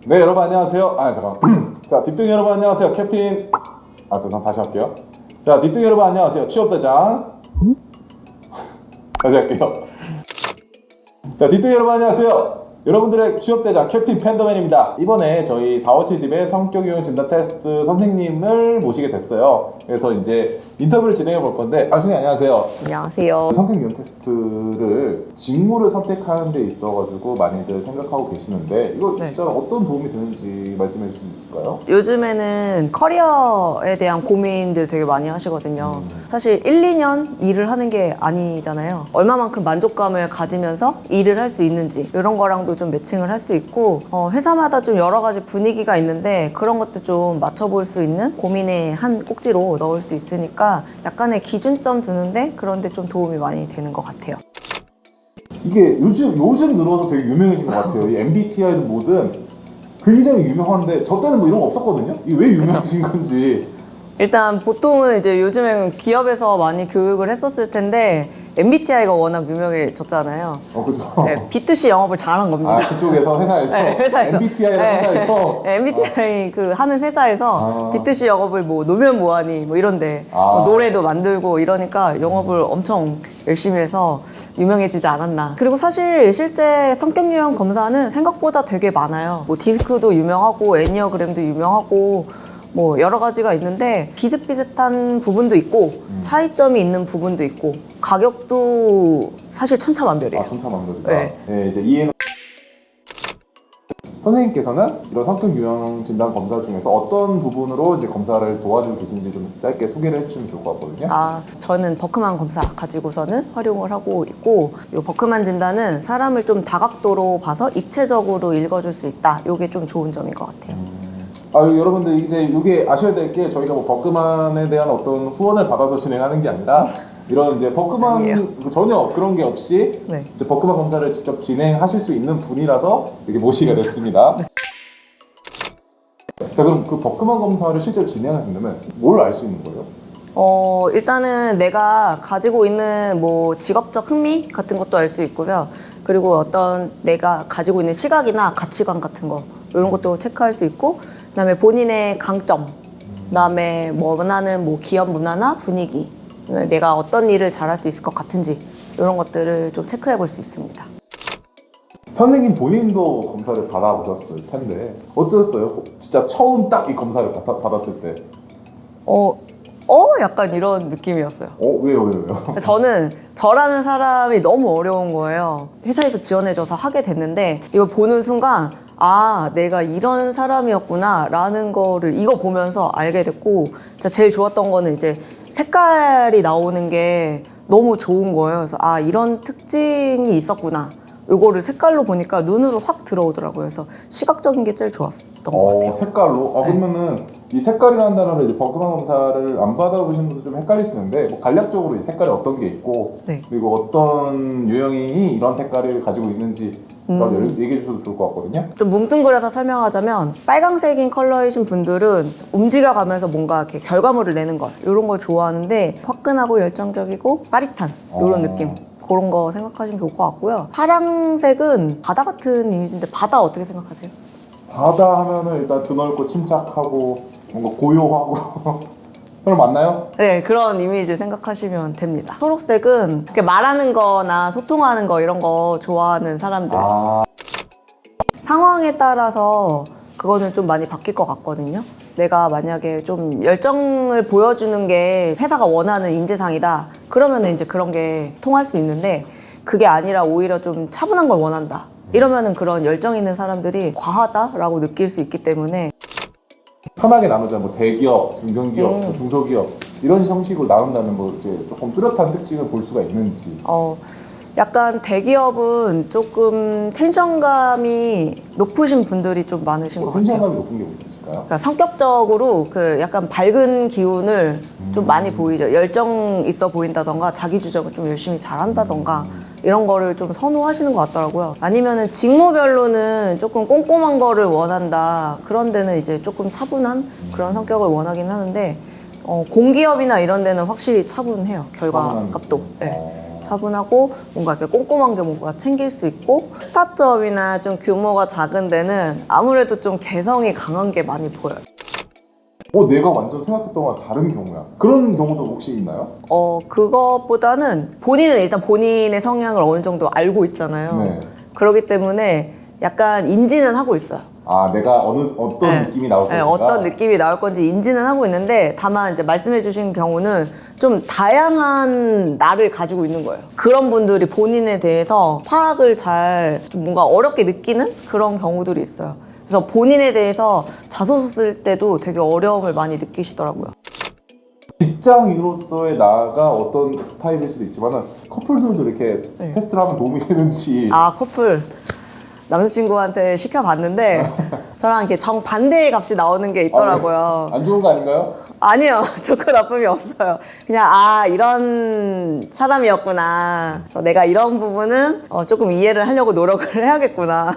네, 여러분 안녕하세요. 잠깐만. 자, 딥둥이 여러분 안녕하세요. 캡틴. 죄송, 다시 할게요. 자, 딥둥이 여러분 안녕하세요. 취업대장. 다시 할게요. 자, 딥둥이 여러분 안녕하세요. 여러분들의 취업대장 캡틴 팬더맨입니다. 이번에 저희 457딥의 성격유형 진단 테스트 선생님을 모시게 됐어요. 그래서 이제 인터뷰를 진행해 볼 건데, 선생님 안녕하세요. 안녕하세요. 성격유형 테스트를 직무를 선택하는 데 있어가지고 많이들 생각하고 계시는데 이거 진짜 어떤 도움이 되는지 말씀해 주실 수 있을까요? 요즘에는 커리어에 대한 고민들 되게 많이 하시거든요. 사실 1, 2년 일을 하는 게 아니잖아요. 얼마만큼 만족감을 가지면서 일을 할 수 있는지 이런 거랑도 좀 매칭을 할 수 있고 회사마다 좀 여러 가지 분위기가 있는데 그런 것도 좀 맞춰볼 수 있는 고민의 한 꼭지로 넣을 수 있으니까 약간의 기준점 두는데 그런데 좀 도움이 많이 되는 것 같아요. 이게 요즘 들어서 되게 유명해진 것 같아요. 이 MBTI든 뭐든 굉장히 유명한데 저 때는 뭐 이런 거 없었거든요. 이게 왜 유명해진 건지. 일단 보통은 이제 요즘엔 기업에서 많이 교육을 했었을 텐데 MBTI가 워낙 유명해졌잖아요. 그죠. 네, B2C 영업을 잘한 겁니다. 그쪽에서 회사에서, 네, 회사에서. MBTI를 네. 회사에서. 네, MBTI 그 하는 회사에서 B2C 영업을 뭐 노면 뭐하니 뭐 이런데 뭐 노래도 만들고 이러니까 영업을 엄청 열심히 해서 유명해지지 않았나. 그리고 사실 실제 성격 유형 검사는 생각보다 되게 많아요. 뭐 디스크도 유명하고 애니어그램도 유명하고 뭐 여러 가지가 있는데 비슷비슷한 부분도 있고 차이점이 있는 부분도 있고 가격도 사실 천차만별이에요. 천차만별이다. 네. 네, 이제 이해는. 선생님께서는 이런 성격 유형 진단 검사 중에서 어떤 부분으로 이제 검사를 도와주고 계신지 좀 짧게 소개를 해주시면 좋을 것 같거든요. 저는 버크만 검사 가지고서는 활용을 하고 있고 이 버크만 진단은 사람을 좀 다각도로 봐서 입체적으로 읽어줄 수 있다. 이게 좀 좋은 점인 것 같아요. 여러분들 이제 이게 아셔야 될 게 저희가 뭐 버크만에 대한 어떤 후원을 받아서 진행하는 게 아니라 이런 이제 버크만 아니에요. 전혀 그런 게 없이 네. 이제 버크만 검사를 직접 진행하실 수 있는 분이라서 이렇게 모시게 됐습니다. 자, 그럼 그 버크만 검사를 실제로 진행하려면 뭘 알 수 있는 거예요? 일단은 내가 가지고 있는 뭐 직업적 흥미 같은 것도 알 수 있고요. 그리고 어떤 내가 가지고 있는 시각이나 가치관 같은 거 이런 것도 체크할 수 있고 그다음에 본인의 강점, 그다음에 원하는 뭐 기업 문화나 분위기, 그다음에 내가 어떤 일을 잘할 수 있을 것 같은지 이런 것들을 좀 체크해 볼 수 있습니다. 선생님 본인도 검사를 받아보셨을 텐데 어떠셨어요? 진짜 처음 딱 이 검사를 받았을 때. 약간 이런 느낌이었어요. 왜요? 저는 저라는 사람이 너무 어려운 거예요. 회사에서 지원해줘서 하게 됐는데 이걸 보는 순간 내가 이런 사람이었구나 라는 거를 이거 보면서 알게 됐고 진짜 제일 좋았던 거는 이제 색깔이 나오는 게 너무 좋은 거예요. 그래서 이런 특징이 있었구나. 요거를 색깔로 보니까 눈으로 확 들어오더라고요. 그래서 시각적인 게 제일 좋았던 것 같아요. 색깔로? 네. 그러면은 이 색깔이라는 단어를 이제 버크만 검사를 안 받아보신 분도 좀 헷갈릴 수 있는데 뭐 간략적으로 이 색깔이 어떤 게 있고 그리고 어떤 유형이 이런 색깔을 가지고 있는지 얘기해 주셔도 좋을 것 같거든요. 좀 뭉뚱그려서 설명하자면 빨강색인 컬러이신 분들은 움직여가면서 뭔가 이렇게 결과물을 내는 것 이런 걸 좋아하는데 화끈하고 열정적이고 빠릿한 이런 느낌 그런 거 생각하시면 좋을 것 같고요. 파랑색은 바다 같은 이미지인데 바다 어떻게 생각하세요? 바다 하면은 일단 드넓고 침착하고 뭔가 고요하고 그럼 맞나요? 네, 그런 이미지 생각하시면 됩니다. 초록색은 이렇게 말하는 거나 소통하는 거 이런 거 좋아하는 사람들. 상황에 따라서 그거는 좀 많이 바뀔 것 같거든요. 내가 만약에 좀 열정을 보여주는 게 회사가 원하는 인재상이다. 그러면 이제 그런 게 통할 수 있는데 그게 아니라 오히려 좀 차분한 걸 원한다. 이러면은 그런 열정 있는 사람들이 과하다라고 느낄 수 있기 때문에 편하게 나누자. 뭐 대기업, 중견기업, 뭐 중소기업 이런 형식으로 나눈다면 뭐 이제 조금 뚜렷한 특징을 볼 수가 있는지. 약간 대기업은 조금 텐션감이 높으신 분들이 좀 많으신 것 같아요. 텐션감이 높은 게 무슨 뜻일까요? 그러니까 성격적으로 그 약간 밝은 기운을 좀 많이 보이죠. 열정 있어 보인다던가 자기 주장을 좀 열심히 잘한다던가 이런 거를 좀 선호하시는 것 같더라고요. 아니면은 직무별로는 조금 꼼꼼한 거를 원한다. 그런 데는 이제 조금 차분한 그런 성격을 원하긴 하는데 공기업이나 이런 데는 확실히 차분해요. 결과값도. 네. 차분하고 뭔가 이렇게 꼼꼼한 게 뭔가 챙길 수 있고, 스타트업이나 좀 규모가 작은 데는 아무래도 좀 개성이 강한 게 많이 보여요. 내가 완전 생각했던 거랑 다른 경우야. 그런 경우도 혹시 있나요? 그것보다는 본인은 일단 본인의 성향을 어느 정도 알고 있잖아요. 네. 그렇기 때문에 약간 인지는 하고 있어요. 내가 어떤 네. 느낌이 나올 네, 것인가? 어떤 느낌이 나올 건지 인지는 하고 있는데, 다만 이제 말씀해 주신 경우는 좀 다양한 나를 가지고 있는 거예요. 그런 분들이 본인에 대해서 파악을 잘 좀 뭔가 어렵게 느끼는 그런 경우들이 있어요. 그래서 본인에 대해서 자소서 쓸 때도 되게 어려움을 많이 느끼시더라고요. 직장인으로서의 나가 어떤 타입일 수도 있지만 커플들도 이렇게 네. 테스트를 하면 도움이 되는지. 커플. 남자친구한테 시켜봤는데 저랑 이렇게 정반대의 값이 나오는 게 있더라고요. 안 좋은 거 아닌가요? 아니요. 좋고 나쁨이 없어요. 그냥 이런 사람이었구나. 그래서 내가 이런 부분은 조금 이해를 하려고 노력을 해야겠구나.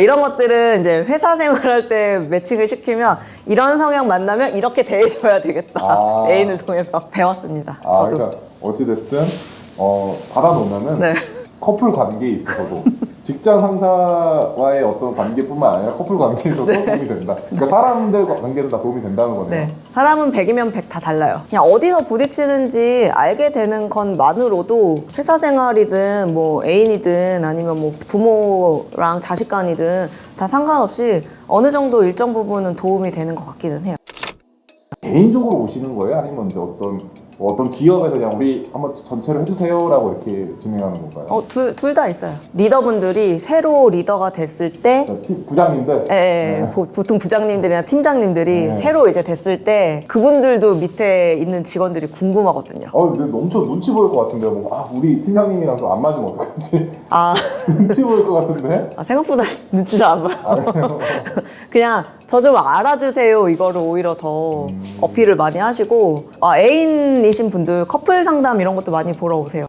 이런 것들은 이제 회사 생활할 때 매칭을 시키면 이런 성향 만나면 이렇게 대해줘야 되겠다. 애인을 통해서 배웠습니다. 저도. 그러니까 어찌됐든 받아놓으면은 네. 커플 관계에 있어서도 직장 상사와의 어떤 관계뿐만 아니라 커플 관계에서도 도움이 된다. 그러니까 사람들 관계에서 다 도움이 된다는 거네요. 네. 사람은 100이면 100 다 달라요. 그냥 어디서 부딪히는지 알게 되는 것만으로도 회사 생활이든 뭐 애인이든 아니면 뭐 부모랑 자식 간이든 다 상관없이 어느 정도 일정 부분은 도움이 되는 것 같기는 해요. 개인적으로 오시는 거예요? 아니면 이제 어떤 기업에서 그냥 우리 한번 전체를 해주세요라고 이렇게 진행하는 건가요? 둘 다 있어요. 리더분들이 새로 리더가 됐을 때, 그러니까 팀 부장님들? 네. 보통 부장님들이나 팀장님들이 네. 새로 이제 됐을 때 그분들도 밑에 있는 직원들이 궁금하거든요. 근데 엄청 눈치 보일 것 같은데요. 우리 팀장님이랑 좀 안 맞으면 어떡하지? 눈치 보일 것 같은데? 생각보다 눈치 잘 안 봐요. 그냥 저 좀 알아주세요 이거를 오히려 더 어필을 많이 하시고, 애인이신 분들 커플 상담 이런 것도 많이 보러 오세요.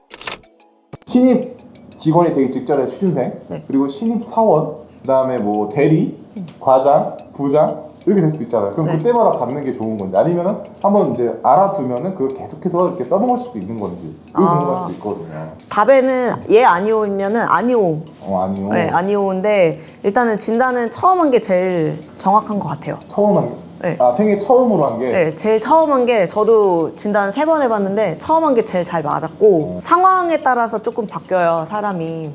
신입 직원이 되기 직전에 취준생, 네. 그리고 신입 사원, 그다음에 뭐 대리, 과장, 부장 이렇게 될 수도 있잖아요. 그럼 네. 그때마다 받는 게 좋은 건지, 아니면은 한번 이제 알아두면은 그걸 계속해서 이렇게 써먹을 수도 있는 건지, 이거 궁금할 수도 있거든요. 답에는 얘 아니오면은 아니오. 아니요. 네, 아니오인데 일단은 진단은 처음 한 게 제일 정확한 것 같아요. 처음 한, 네. 생애 처음으로 한 게. 네, 제일 처음 한 게, 저도 진단 3번 해봤는데 처음 한 게 제일 잘 맞았고, 상황에 따라서 조금 바뀌어요, 사람이.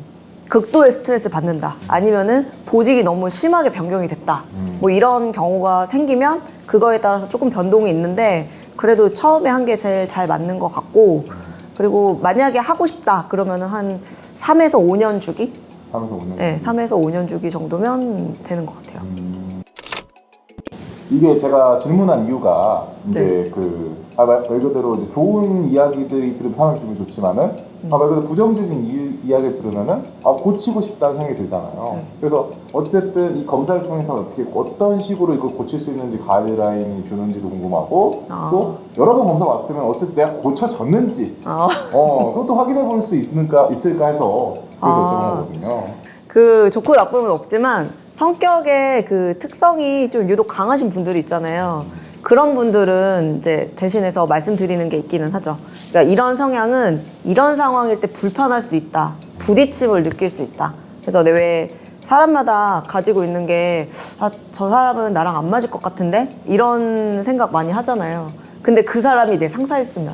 극도의 스트레스 받는다, 아니면은 보직이 너무 심하게 변경이 됐다, 뭐 이런 경우가 생기면 그거에 따라서 조금 변동이 있는데, 그래도 처음에 한 게 제일 잘 맞는 것 같고, 그리고 만약에 하고 싶다 그러면은 한 3에서 5년 주기? 3에서 5년. 네, 3에서 5년 주기 정도면 되는 것 같아요. 이게 제가 질문한 이유가 이제 네. 말 그대로 이제 좋은 이야기들이 들으면 사람 기분이 좋지만은 말 그대로 부정적인 이야기를 들으면은 고치고 싶다는 생각이 들잖아요. 네. 그래서 어찌됐든 이 검사를 통해서 어떤 식으로 이걸 고칠 수 있는지 가이드라인이 주는지도 궁금하고, 또 여러 번 검사 맡으면 어쨌든 내가 고쳐졌는지 그것도 확인해 볼 수 있을까 해서 그래서 여쭤본 거거든요. 좋고 나쁨은 없지만 성격의 그 특성이 좀 유독 강하신 분들이 있잖아요. 그런 분들은 이제 대신해서 말씀드리는 게 있기는 하죠. 그러니까 이런 성향은 이런 상황일 때 불편할 수 있다, 부딪힘을 느낄 수 있다. 그래서 왜 사람마다 가지고 있는 게, 저 사람은 나랑 안 맞을 것 같은데? 이런 생각 많이 하잖아요. 근데 그 사람이 내 상사였으면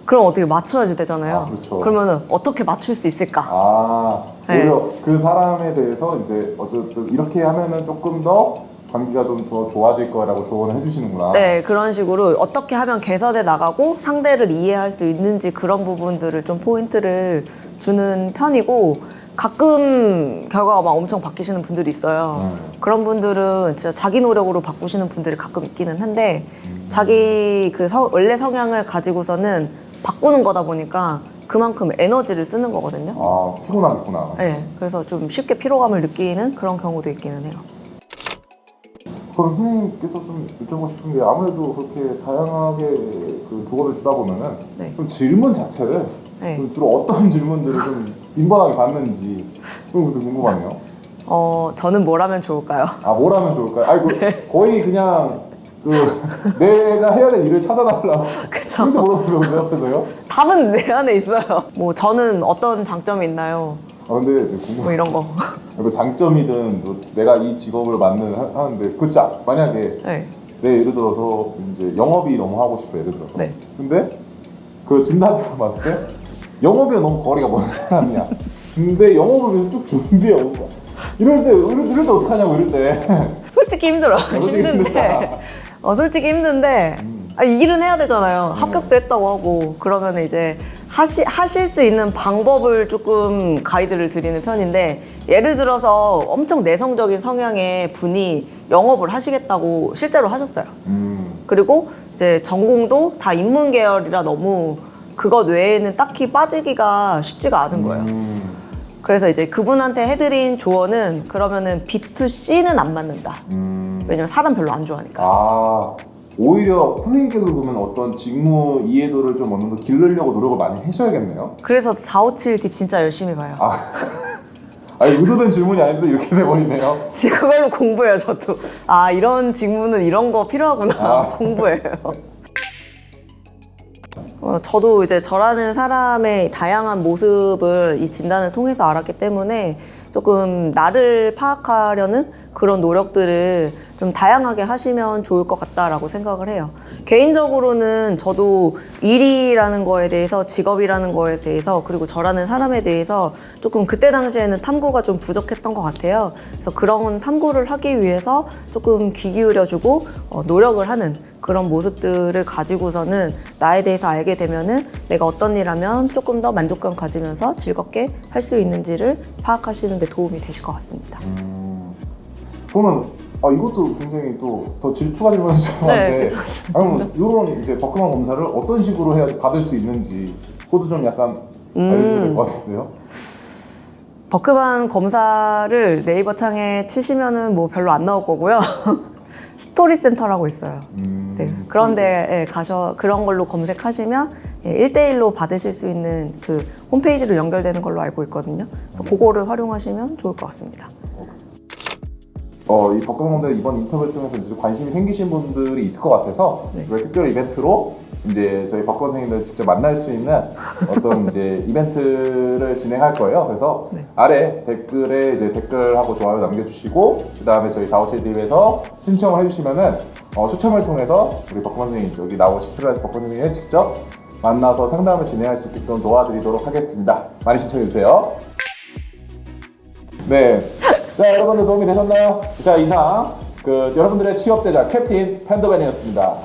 그럼 어떻게 맞춰야지 되잖아요. 그렇죠. 그러면은 어떻게 맞출 수 있을까? 오히려 그 사람에 대해서 이제 어쨌든 이렇게 하면은 조금 더 관계가 좀 더 좋아질 거라고 조언을 해주시는구나. 네, 그런 식으로 어떻게 하면 개선해 나가고 상대를 이해할 수 있는지, 그런 부분들을 좀 포인트를 주는 편이고, 가끔 결과가 막 엄청 바뀌시는 분들이 있어요. 그런 분들은 진짜 자기 노력으로 바꾸시는 분들이 가끔 있기는 한데, 자기 원래 성향을 가지고서는 바꾸는 거다 보니까 그만큼 에너지를 쓰는 거거든요. 피곤하겠구나. 네, 그래서 좀 쉽게 피로감을 느끼는 그런 경우도 있기는 해요. 그럼 선생님께서 좀 여쭤보고 싶은 게, 아무래도 그렇게 다양하게 그 조언을 주다 보면은 네. 좀 질문 자체를 네. 좀 주로 어떤 질문들을 좀 빈번하게 받는지 그런 것도 궁금하네요. 저는 뭘 하면 좋을까요? 뭘 하면 좋을까요? 거의 그냥 내가 해야 될 일을 찾아달라고. 그쵸. 그렇게 물어보려고 내 앞에서요? 답은 내 안에 있어요. 뭐 저는 어떤 장점이 있나요? 아 근데 궁금해. 뭐 이런 거. 그 장점이든 또 내가 이 직업을 하는데 그 진짜 만약에 네. 내 예를 들어서 이제 영업이 너무 하고 싶어 예를 들어서. 네. 근데 그 진단표를 봤을 때 영업이 너무 거리가 먼 사람이야. 근데 영업을 위해서 쭉 준비해 온 거야. 이럴 때 어떡하냐고 이럴 때. 솔직히 힘들어. 솔직히 힘든데. 힘들다. 솔직히 힘든데. 이 일은 해야 되잖아요. 합격도 했다고 하고. 그러면 이제 하실 수 있는 방법을 조금 가이드를 드리는 편인데, 예를 들어서 엄청 내성적인 성향의 분이 영업을 하시겠다고 실제로 하셨어요. 그리고 이제 전공도 다 인문 계열이라 너무 그것 외에는 딱히 빠지기가 쉽지가 않은 거예요. 그래서 이제 그분한테 해드린 조언은, 그러면은 B2C는 안 맞는다. 왜냐면 사람 별로 안 좋아하니까. 아 오히려 선생님께서 그러면 어떤 직무 이해도를 좀 어느 정도 기르려고 노력을 많이 하셔야겠네요. 그래서 457딥 진짜 열심히 봐요. 아니 의도된 질문이 아닌데 이렇게 돼버리네요. 그걸로 공부해요, 저도. 이런 직무는 이런 거 필요하구나. 공부해요. 저도 이제 저라는 사람의 다양한 모습을 이 진단을 통해서 알았기 때문에 조금 나를 파악하려는 그런 노력들을 좀 다양하게 하시면 좋을 것 같다라고 생각을 해요. 개인적으로는 저도 일이라는 거에 대해서, 직업이라는 거에 대해서, 그리고 저라는 사람에 대해서 조금 그때 당시에는 탐구가 좀 부족했던 것 같아요. 그래서 그런 탐구를 하기 위해서 조금 귀 기울여주고 노력을 하는 그런 모습들을 가지고서는 나에 대해서 알게 되면은 내가 어떤 일 하면 조금 더 만족감 가지면서 즐겁게 할 수 있는지를 파악하시는 데 도움이 되실 것 같습니다. 그러면 이것도 굉장히 또 더 질투가 들면서 죄송한데, 네, 그럼 이런 이제 버크만 검사를 어떤 식으로 해야 받을 수 있는지 그것도 좀 약간 알려줘야 될 것 같은데요. 버크만 검사를 네이버 창에 치시면은 뭐 별로 안 나올 거고요. 스토리 센터라고 있어요. 네, 그런데 그런 걸로 검색하시면 1대1로 받으실 수 있는 그 홈페이지로 연결되는 걸로 알고 있거든요. 그래서 그거를 활용하시면 좋을 것 같습니다. 이 버크만 검사 이번 인터뷰를 통해서 이제 관심이 생기신 분들이 있을 것 같아서 이걸 특별 이벤트로 이제 저희 버크만 선생님들 직접 만날 수 있는 어떤 이제 이벤트를 진행할 거예요. 그래서 아래 댓글에 이제 댓글하고 좋아요 남겨주시고, 그 다음에 저희 457TV에서 신청을 해주시면은 추첨을 통해서 우리 버크만 선생님, 여기 나오시 출연하신 버크만 선생님을 직접 만나서 상담을 진행할 수 있게끔 도와드리도록 하겠습니다. 많이 신청해주세요. 네. 자, 여러분들 도움이 되셨나요? 자, 이상 여러분들의 취업대장 캡틴 팬더맨이었습니다.